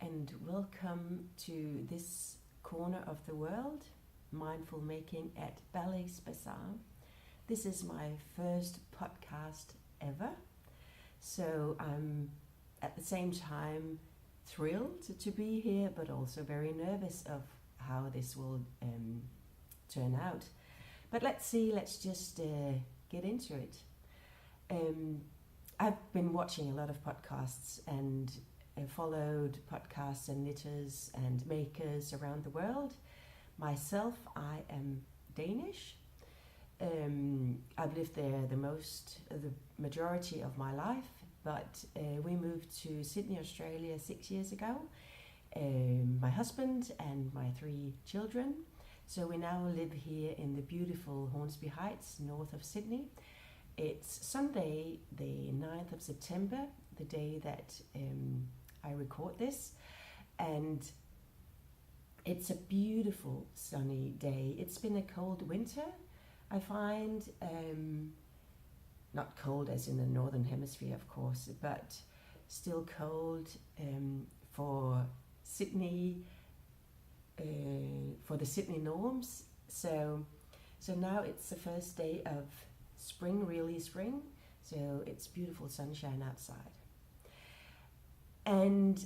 and welcome to this corner of the world, Mindful Making at Ballesbazaar. This is my first podcast ever, so I'm at the same time thrilled to be here, but also very nervous of how this will turn out. But let's just get into it. I've been watching a lot of podcasts and followed podcasts and knitters and makers around the world. Myself, I am Danish. I've lived there the majority of my life, but we moved to Sydney, Australia 6 years ago. My husband and my 3 children. So we now live here in the beautiful Hornsby Heights, north of Sydney. It's Sunday, the 9th of September, the day that I record this, and it's a beautiful sunny day. It's been a cold winter, I find, not cold as in the northern hemisphere, of course, but still cold for Sydney, for the Sydney norms. So now it's the first day of spring, really spring, so it's beautiful sunshine outside. And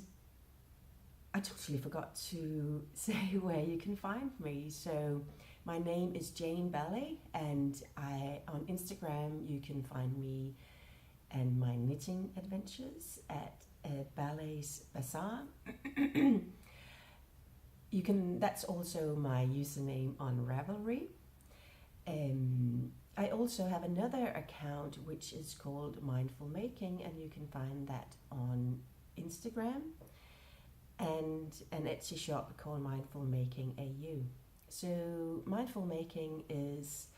I totally forgot to say where you can find me. So my name is Jane Ballet, and on Instagram you can find me and my knitting adventures at ballesbazaar. That's also my username on Ravelry. I also have another account which is called Mindful Making, and you can find that on Instagram, and an Etsy shop called mindfulmakingAU. So mindful making is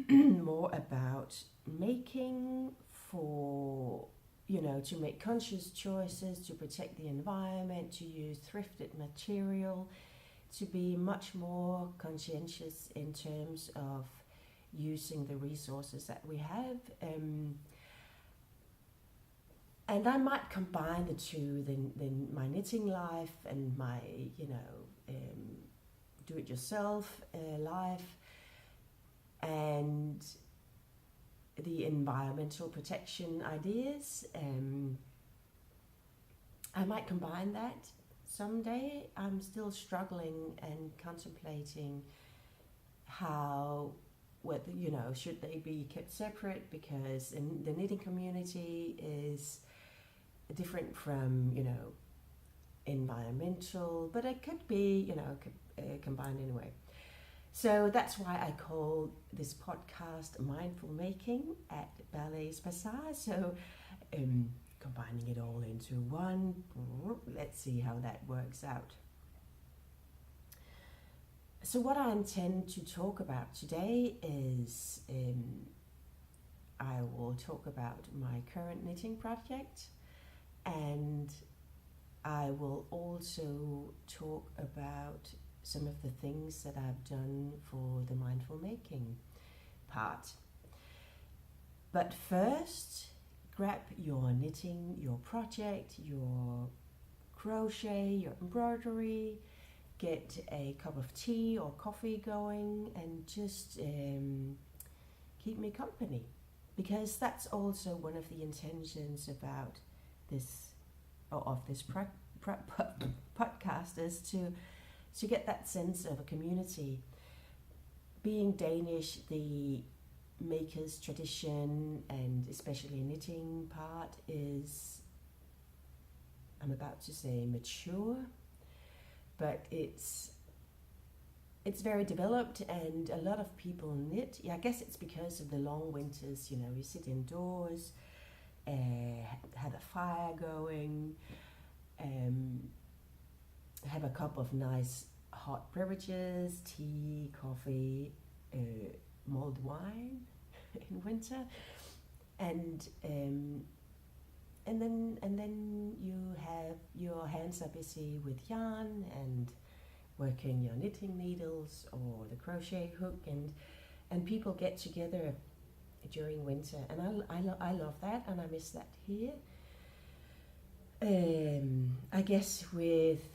more about making for, to make conscious choices, to protect the environment, to use thrifted material, to be much more conscientious in terms of using the resources that we have. And I might combine the two, my knitting life and my, do-it-yourself life, and the environmental protection ideas. I might combine that someday. I'm still struggling and contemplating whether, should they be kept separate, because the knitting community is different from, environmental, but it could be, combined anyway. So that's why I call this podcast Mindful Making at Ballesbazaar. So combining it all into one, let's see how that works out. So what I intend to talk about today is I will talk about my current knitting project, and I will also talk about some of the things that I've done for the mindful making part. But first, grab your knitting, your project, your crochet, your embroidery, get a cup of tea or coffee going, and just keep me company, because that's also one of the intentions about this podcast, is to get that sense of a community. Being Danish, the maker's tradition, and especially knitting part, is, I'm about to say mature, but it's very developed, and a lot of people knit. I guess it's because of the long winters, you sit indoors, have a fire going, have a cup of nice hot beverages, tea, coffee, mulled wine in winter, and then you have your hands are busy with yarn and working your knitting needles or the crochet hook, and people get together during winter, and I love that, and I miss that here. I guess with,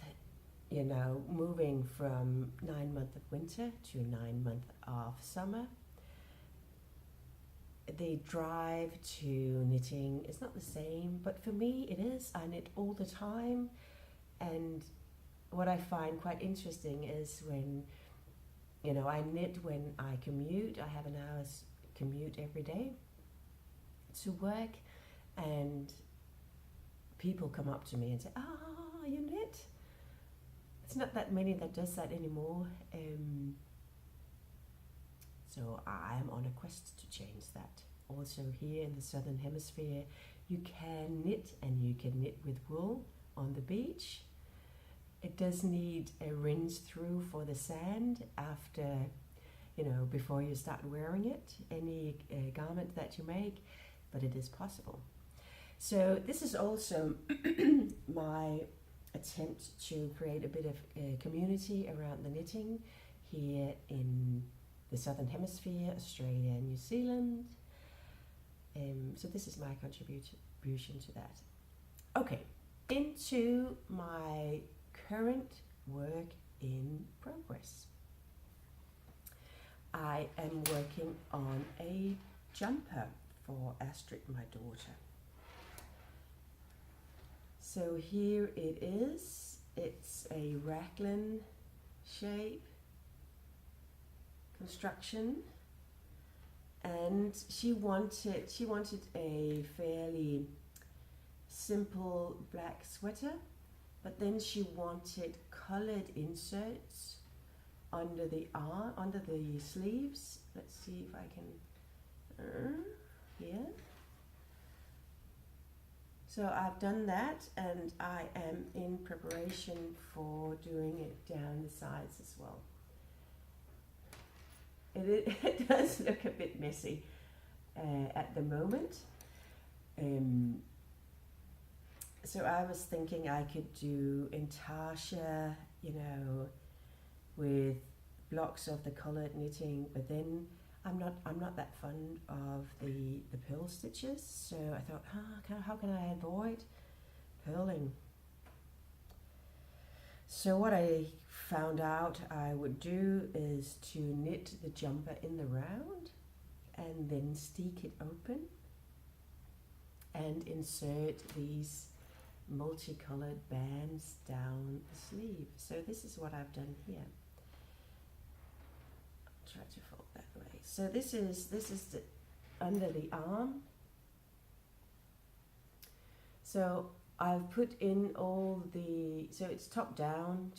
you know, moving from 9 months of winter to 9 months of summer, the drive to knitting is not the same, but for me it is. I knit all the time, and what I find quite interesting is when, you know, I knit when I commute. I have an hour's commute every day to work, and people come up to me and say, you knit? It's not that many that does that anymore. So I'm on a quest to change that. Also here in the Southern Hemisphere, you can knit, and you can knit with wool on the beach. It does need a rinse through for the sand after, you know, before you start wearing it, any garment that you make, but it is possible. So this is also my attempt to create a bit of a community around the knitting here in the Southern Hemisphere, Australia and New Zealand. So this is my contribution to that. Okay, into my current work in progress. I am working on a jumper for Astrid, my daughter. So here it is. It's a raglan shape construction, and she wanted a fairly simple black sweater, but then she wanted colored inserts under the arm, under the sleeves. Let's see if I can here. So I've done that, and I am in preparation for doing it down the sides as well. It does look a bit messy at the moment. So I was thinking I could do intarsia, you know, with blocks of the colored knitting, but then I'm not that fond of the purl stitches. So I thought, how can I avoid purling? So what I found out I would do is to knit the jumper in the round and then steek it open and insert these multicolored bands down the sleeve. So this is what I've done here. I'll try to fold that way. So this is the under the arm. So I've put in all the, so it's top down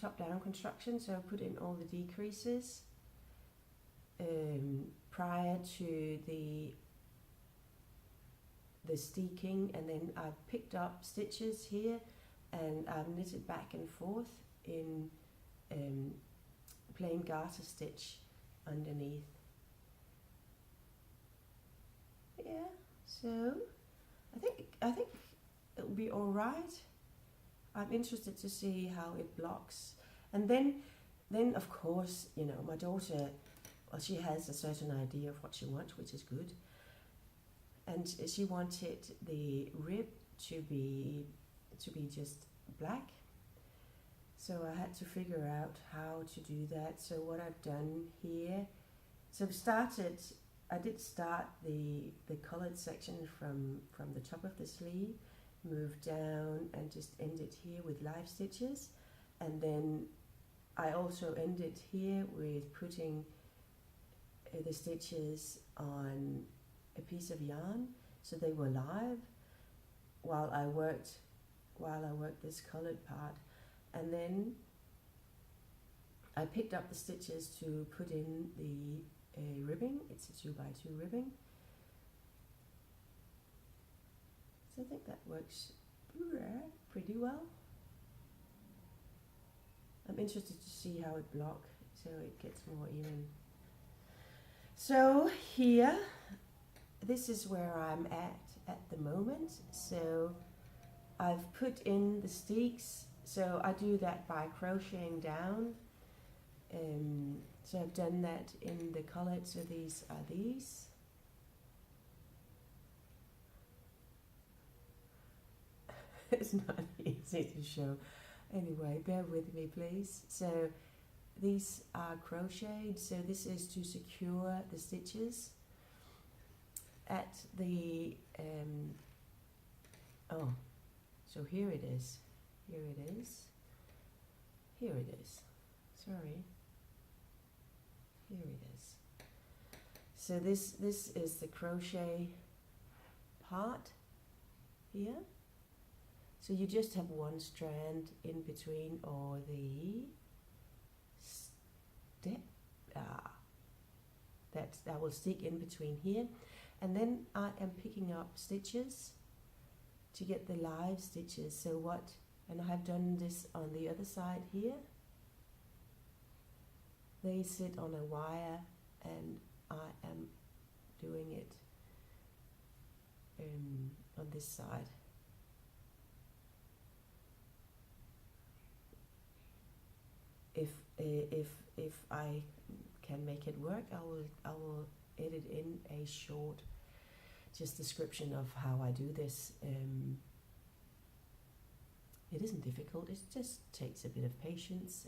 construction, so I put in all the decreases prior to the steeking, and then I've picked up stitches here and I've knitted back and forth in plain garter stitch underneath. Yeah, so I think it'll be all right. I'm interested to see how it blocks. And then of course, you know, my daughter, well, she has a certain idea of what she wants, which is good. And she wanted the rib to be just black. So I had to figure out how to do that. So what I've done here, so I did start the colored section from the top of the sleeve, move down and just end it here with live stitches, and then I also ended here with putting the stitches on a piece of yarn so they were live while I worked this colored part, and then I picked up the stitches to put in the ribbing. It's a 2x2 ribbing. So I think that works pretty well. I'm interested to see how it blocks so it gets more even. So here, this is where I'm at the moment. So I've put in the steeks. So I do that by crocheting down. So I've done that in the colored. So these are these. It's not easy to show. Anyway, bear with me, please. So these are crocheted. So this is to secure the stitches at the oh, so here it is. Here it is. Here it is. Sorry. Here it is. So this is the crochet part here. So you just have one strand in between, or the step that will stick in between here, and then I am picking up stitches to get the live stitches. So what, and I have done this on the other side here. They sit on a wire, and I am doing it on this side. If I can make it work, I will edit in a short just description of how I do this. It isn't difficult, it just takes a bit of patience,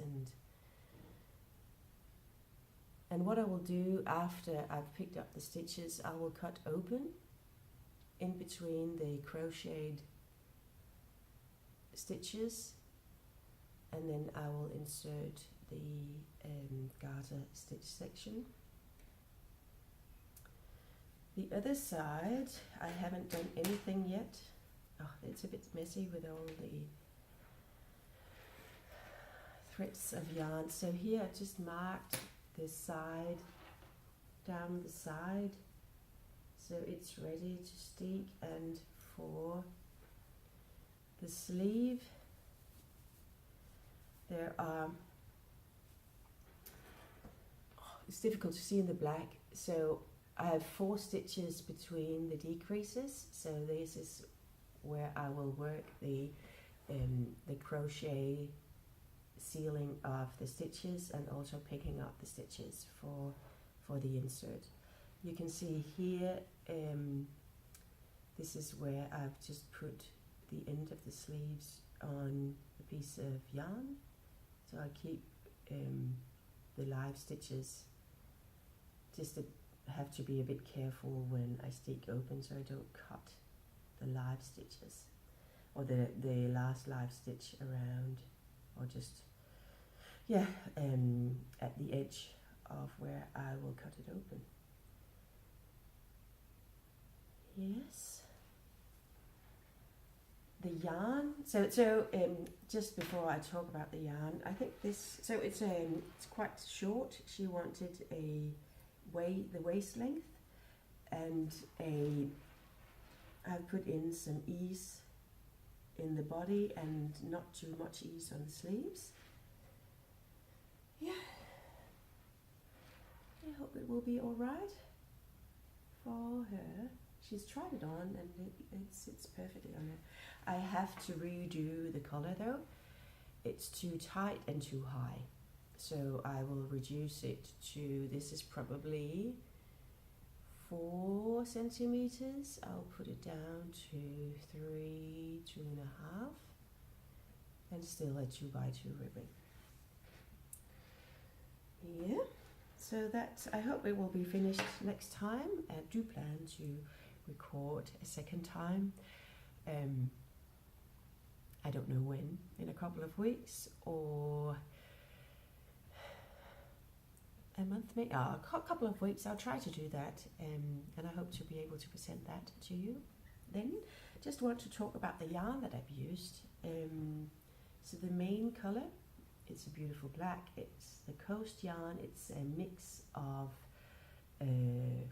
and what I will do after I've picked up the stitches, I will cut open in between the crocheted stitches, and then I will insert the garter stitch section. The other side, I haven't done anything yet. Oh, it's a bit messy with all the threads of yarn. So here I just marked this side, down the side, so it's ready to stick. And for the sleeve, there are, it's difficult to see in the black, so I have 4 stitches between the decreases, so this is where I will work the crochet sealing of the stitches, and also picking up the stitches for the insert. You can see here, this is where I've just put the end of the sleeves on a piece of yarn, so I keep the live stitches. Just have to be a bit careful when I stick open, so I don't cut the live stitches, or the last live stitch around, or just, yeah, at the edge of where I will cut it open. Yes. The yarn, so just before I talk about the yarn, I think this, so it's quite short. She wanted the waist length, and I've put in some ease in the body and not too much ease on the sleeves. Yeah, I hope it will be all right for her. She's tried it on, and it sits perfectly on her. I have to redo the collar though. It's too tight and too high, so I will reduce it to, this is probably 4 centimeters. I'll put it down to 3, 2.5, and still a 2x2 ribbon. Yeah, so that, I hope it will be finished next time. I do plan to record a second time. I don't know when, in a couple of weeks or a month, maybe, a couple of weeks. I'll try to do that, and I hope to be able to present that to you. Then, just want to talk about the yarn that I've used. So the main color, it's a beautiful black. It's the Coast yarn. It's a mix of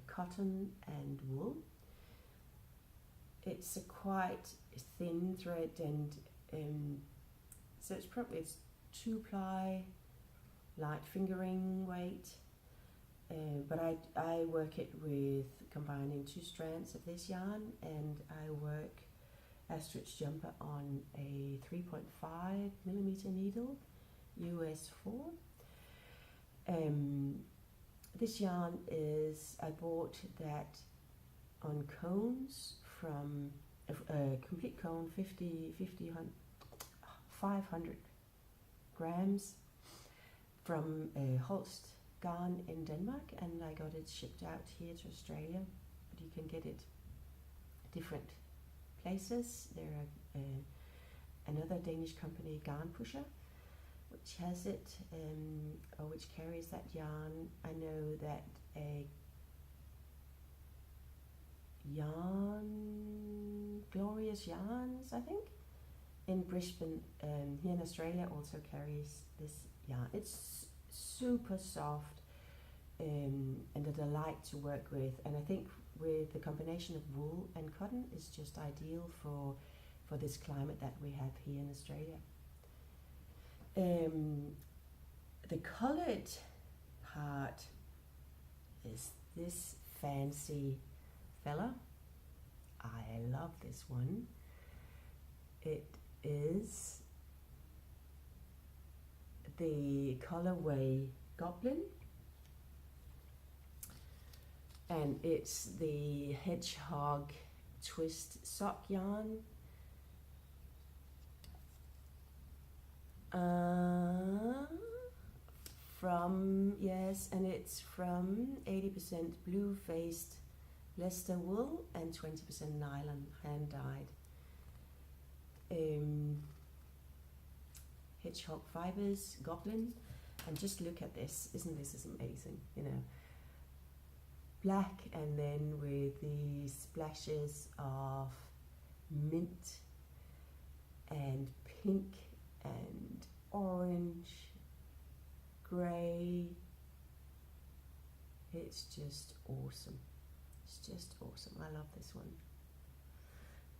cotton and wool. It's a quite thin thread, and so it's 2-ply, light fingering weight, but I work it with combining 2 strands of this yarn, and I work Astrid's jumper on a 3.5mm needle, US 4. This yarn is, I bought that on cones from a complete cone, 500 grams from Holst Garn in Denmark, and I got it shipped out here to Australia, but you can get it different places. There are another Danish company, Garn Pusher, which has it, or which carries that yarn. I know that a Glorious Yarns, I think, in Brisbane, here in Australia, also carries this yarn. It's super soft and a delight to work with, and I think with the combination of wool and cotton is just ideal for this climate that we have here in Australia. The coloured part is this fancy fella. I love this one. It is the colorway Goblin, and it's the hedgehog twist sock yarn. And it's from 80% blue-faced Leicester wool and 20% nylon, hand-dyed. Hedgehog fibers, Goblin, and just look at this. Isn't this amazing? You know, black and then with these splashes of mint and pink and orange, grey. It's just awesome. It's just awesome. I love this one.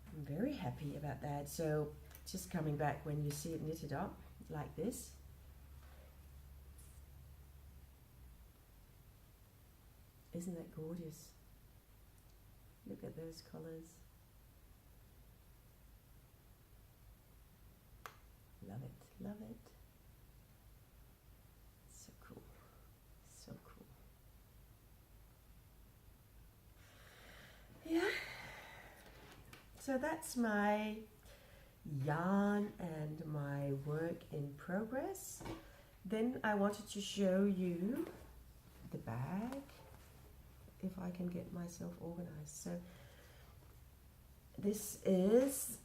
I'm very happy about that. So just coming back, when you see it knitted up like this, isn't that gorgeous? Look at those colors. Love it, love it. So cool, so cool. Yeah, so that's my yarn and my work in progress. Then I wanted to show you the bag, if I can get myself organized. So this is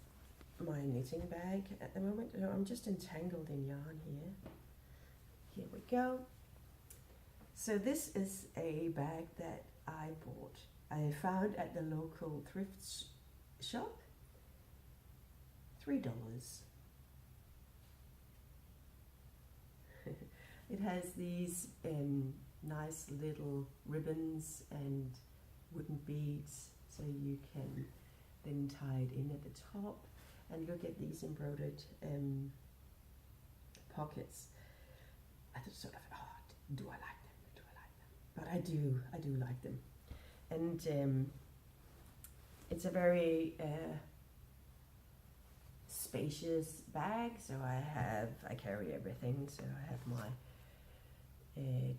my knitting bag at the moment. So I'm just entangled in yarn here. Here we go. So this is a bag that I bought. I found at the local thrift shop. $3. It has these nice little ribbons and wooden beads, so you can then tie it in at the top. And look at these embroidered pockets. I just sort of, do I like them? Do I like them? But I do like them. And it's a very spacious bag. So I carry everything. So I have my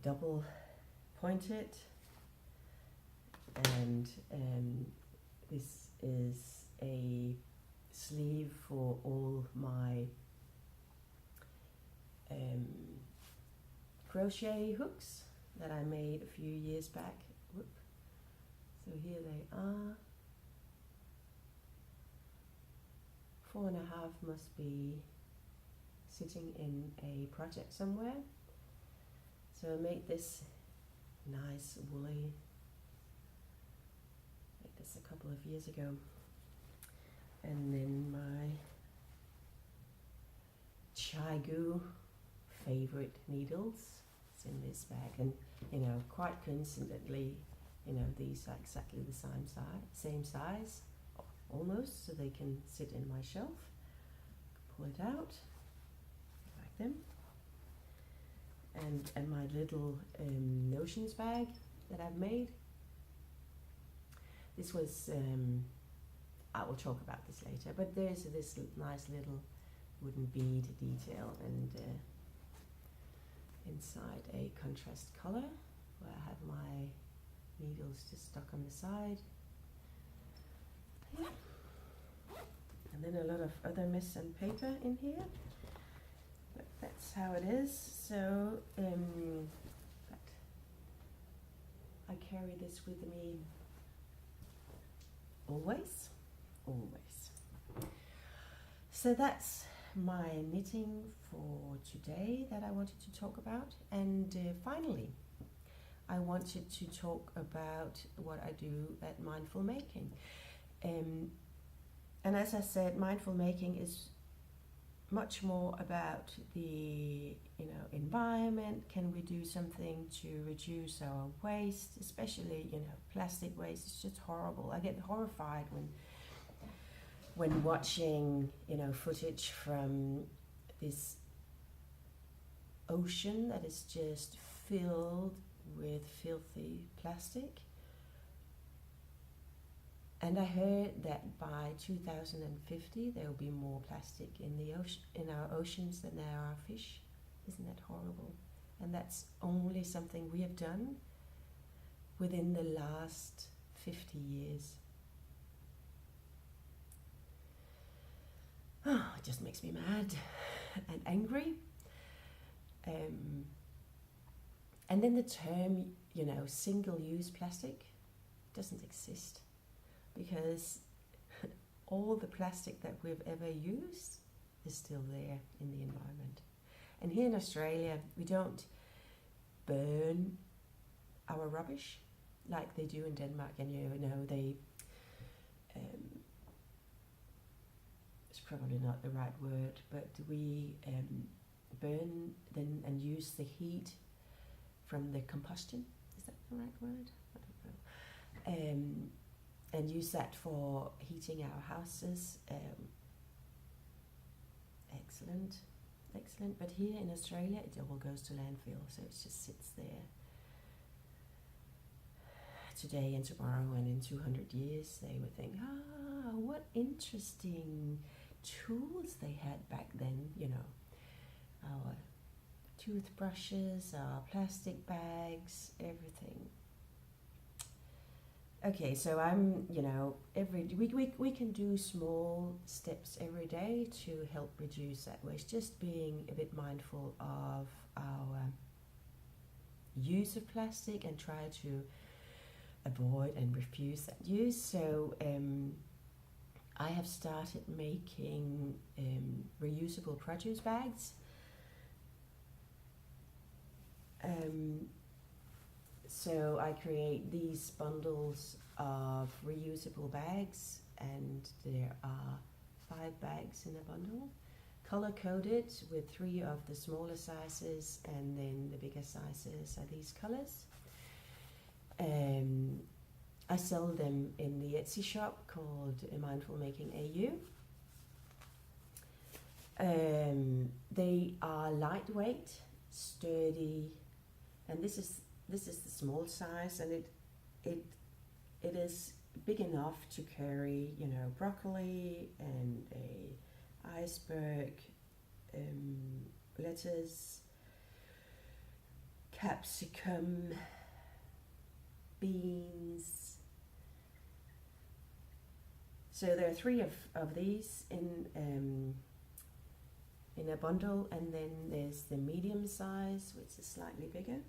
double pointed, and this is a sleeve for all my crochet hooks that I made a few years back. Whoop. So here they are. 4.5 must be sitting in a project somewhere. So I made this nice woolly, made this a couple of years ago. And then my Chaigu favorite needles is in this bag, and you know, quite coincidentally, you know, these are exactly the same size, almost, so they can sit in my shelf. Pull it out like them, and my little notions bag that I've made. This was I will talk about this later, but there's this nice little wooden bead detail, and inside a contrast color where I have my needles just stuck on the side. Yeah. And then a lot of other mess and paper in here. But that's how it is. So but I carry this with me always. So that's my knitting for today that I wanted to talk about. And finally, I wanted to talk about what I do at Mindful Making. And as I said, Mindful Making is much more about the environment. Can we do something to reduce our waste, especially plastic waste? It's just horrible. I get horrified when watching footage from this ocean that is just filled with filthy plastic. And I heard that by 2050 there will be more plastic in the ocean, in our oceans, than there are fish. Isn't that horrible? And that's only something we have done within the last 50 years. Oh, it just makes me mad and angry. And then the term, single-use plastic doesn't exist, because all the plastic that we've ever used is still there in the environment. And here in Australia, we don't burn our rubbish like they do in Denmark, and they it's probably not the right word, but we burn then and use the heat from the combustion. Is that the right word? I don't know. And use that for heating our houses. Excellent. But here in Australia, it all goes to landfill, so it just sits there. Today and tomorrow and in 200 years, they would think, what interesting tools they had back then, our toothbrushes, our plastic bags, everything. Okay, so I'm, we can do small steps every day to help reduce that waste, just being a bit mindful of our use of plastic and try to avoid and refuse that use. So I have started making reusable produce bags. So I create these bundles of reusable bags, and there are 5 bags in a bundle, color-coded with 3 of the smaller sizes, and then the bigger sizes are these colors. I sell them in the Etsy shop called mindfulmakingAU. They are lightweight, sturdy, and this is the small size, and it is big enough to carry broccoli and a iceberg, lettuce, capsicum, beans. So there are 3 of these in a bundle, and then there's the medium size, which is slightly bigger,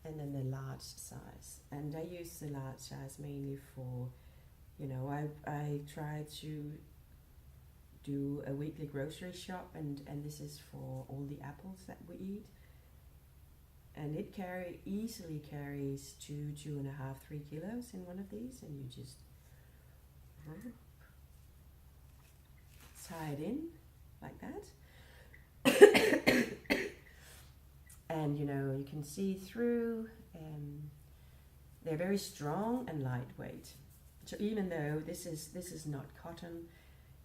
and then the large size. And I use the large size mainly for, I try to do a weekly grocery shop, and this is for all the apples that we eat. And it easily carries 2.5, 3 kilos in one of these, and you just tie it in like that. And you can see through. They're very strong and lightweight. So even though this is not cotton,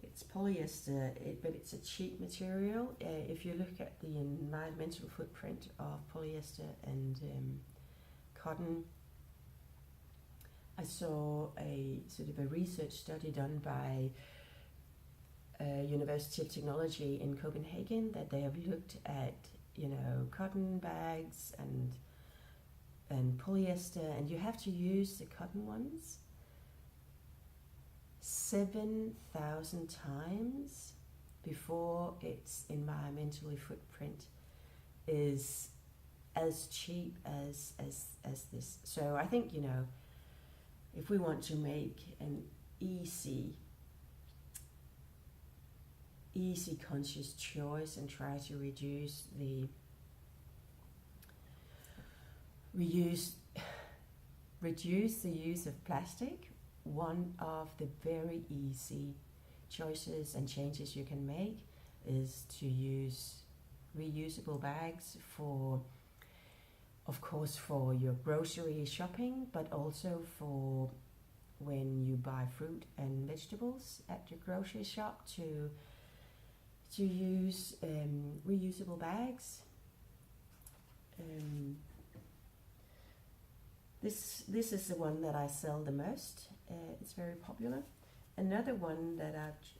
it's polyester, but it's a cheap material. If you look at the environmental footprint of polyester and cotton, I saw a sort of a research study done by University of Technology in Copenhagen, that they have looked at cotton bags and polyester, and you have to use the cotton ones 7,000 times before its environmental footprint is as cheap as this. So I think, you know, if we want to make an easy conscious choice and try to reduce the use of plastic, one of the very easy choices and changes you can make is to use reusable bags for, of course, for your grocery shopping, but also for when you buy fruit and vegetables at your grocery shop, to use reusable bags. This is the one that I sell the most. It's very popular. Another one that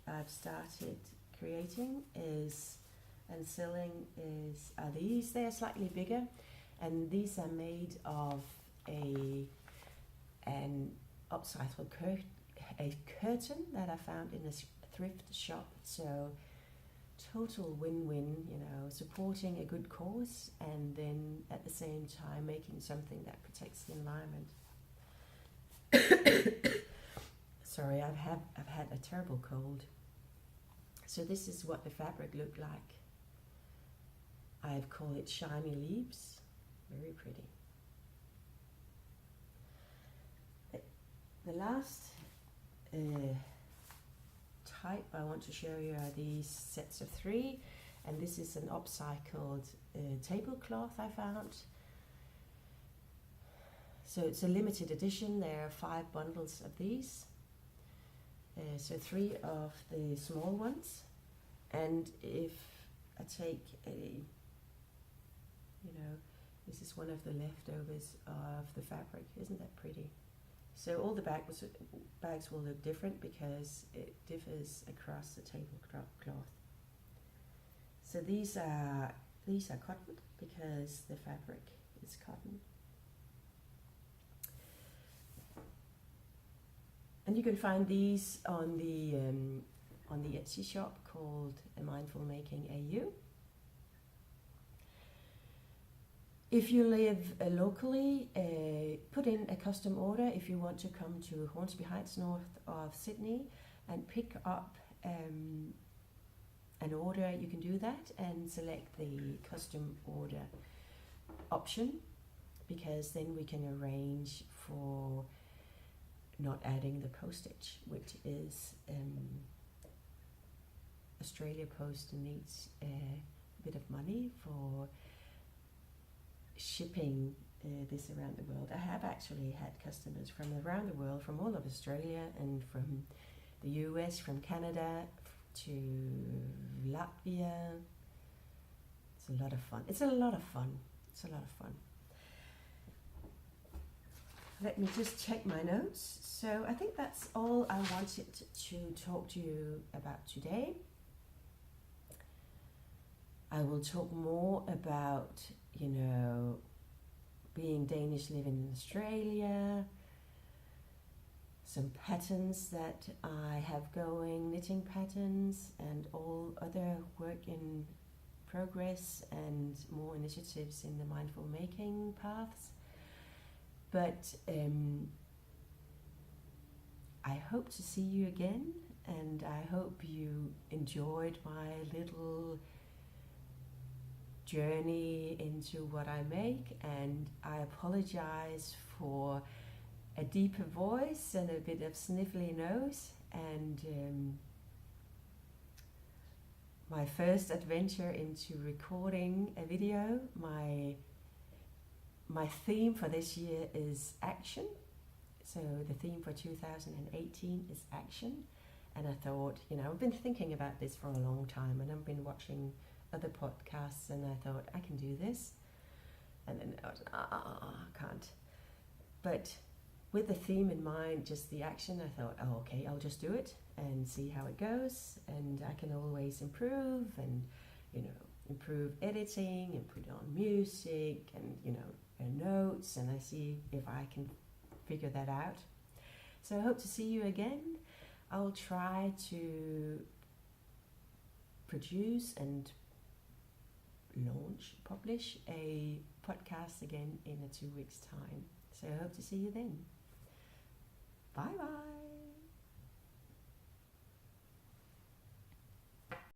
I've started creating and selling are these. They are slightly bigger, and these are made of an upcycled curtain that I found in a thrift shop. So total win-win, you know, supporting a good cause and then at the same time making something that protects the environment. Sorry, I've had a terrible cold. So this is what the fabric looked like. I've called it shiny leaves. Very pretty. The last type I want to show you are these sets of 3, and this is an upcycled tablecloth I found. So it's a limited edition. There are 5 bundles of these. So 3 of the small ones, and if I take this is one of the leftovers of the fabric. Isn't that pretty? So all the bags will look different because it differs across the tablecloth. So these are cotton because the fabric is cotton. And you can find these on the Etsy shop called mindfulmakingAU. If you live locally, put in a custom order if you want to come to Hornsby Heights north of Sydney and pick up an order. You can do that and select the custom order option, because then we can arrange for not adding the postage, which is Australia Post needs a bit of money for shipping this around the world. I have actually had customers from around the world, from all of Australia and from the US, from Canada to Latvia. It's a lot of fun. It's a lot of fun. Let me just check my notes. So I think that's all I wanted to talk to you about today. I will talk more about, you know, being Danish living in Australia, some patterns that I have going, knitting patterns, and all other work in progress and more initiatives in the mindful making paths. But I hope to see you again, and I hope you enjoyed my little journey into what I make, and I apologize for a deeper voice and a bit of sniffly nose, and my first adventure into recording a video. My theme for this year is action. So the theme for 2018 is action, and I thought, you know, I've been thinking about this for a long time, and I've been watching other podcasts, and I thought I can do this, and then I was, I can't. But with the theme in mind, just the action, I thought, oh, okay, I'll just do it and see how it goes, and I can always improve, and, you know, improve editing and put on music and, you know, notes, and I see if I can figure that out. So I hope to see you again. I'll try to produce and publish a podcast again in 2 weeks' time. So I hope to see you then. Bye bye.